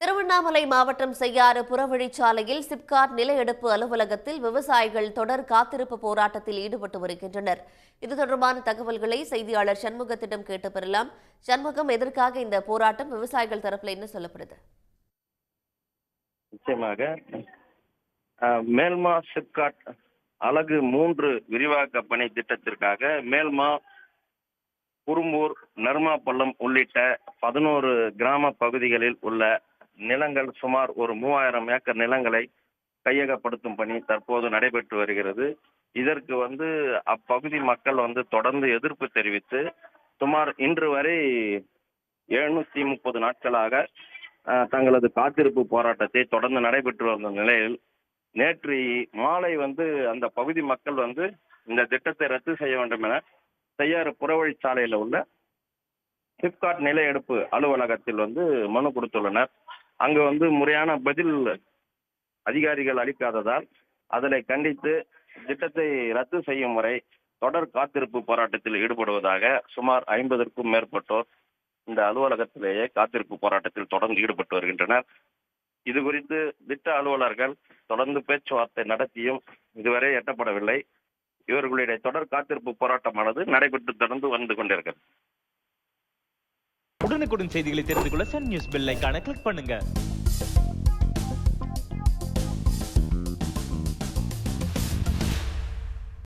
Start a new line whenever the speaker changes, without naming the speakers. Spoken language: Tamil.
திருவண்ணாமலை மாவட்டம் செய்யாறு புறவழிச்சாலையில் சிப்காட் நில எடுப்பு அலுவலகத்தில் விவசாயிகள் தொடர் காத்திருப்பு போராட்டத்தில் ஈடுபட்டு வருகின்றனர். இது தொடர்பான தகவல்களை செய்தியாளர் சண்முகத்திடம் கேட்டு பெறலாம். சண்முகம், எதற்காக இந்த போராட்டம்? விவசாயிகள் தரப்புல என்ன சொல்லப்படுது?
நிச்சயமாக மேல்மா சிப்காட் அலகு 3 விரிவாக்க பணி திட்டத்திற்காக மேல்மா, குறும்பூர், நர்மாப்பள்ளம் உள்ளிட்ட 11 கிராம பகுதிகளில் உள்ள நிலங்கள் சுமார் ஒரு 3000 ஏக்கர் நிலங்களை கையகப்படுத்தும் பணி தற்போது நடைபெற்று வருகிறது. இதற்கு அப்பகுதி மக்கள் தொடர்ந்து எதிர்ப்பு தெரிவித்து சுமார் இன்று வரை 730 நாட்களாக தங்களது காத்திருப்பு போராட்டத்தை தொடர்ந்து நடைபெற்று வந்த நிலையில் நேற்று மாலை அந்த பகுதி மக்கள் இந்த திட்டத்தை ரத்து செய்ய வேண்டும் என செய்யாறு புறவழிச்சாலையில் உள்ள சிப்காட் நில எடுப்பு அலுவலகத்தில் மனு கொடுத்துள்ளனர். அங்கு முறையான பதில் அதிகாரிகள் அளிக்காததால் அதனை கண்டித்து திட்டத்தை ரத்து செய்யும் வரை தொடர் காத்திருப்பு போராட்டத்தில் ஈடுபடுவதாக சுமார் 50க்கும் மேற்பட்டோர் இந்த அலுவலகத்திலேயே காத்திருப்பு போராட்டத்தில் தொடர்ந்து ஈடுபட்டு வருகின்றனர். இது குறித்து திட்ட அலுவலர்கள் தொடர்ந்து பேச்சுவார்த்தை நடத்தியும் இதுவரை எட்டப்படவில்லை. இவர்களுடைய தொடர் காத்திருப்பு போராட்டமானது நடைபெற்று தொடர்ந்து வந்து கொண்டிருக்கிறது.
உடனுக்குடன் செய்திகளை தெரிந்து கொள்ள சன் நியூஸ் பெல் ஐகானை கிளிக் பண்ணுங்க.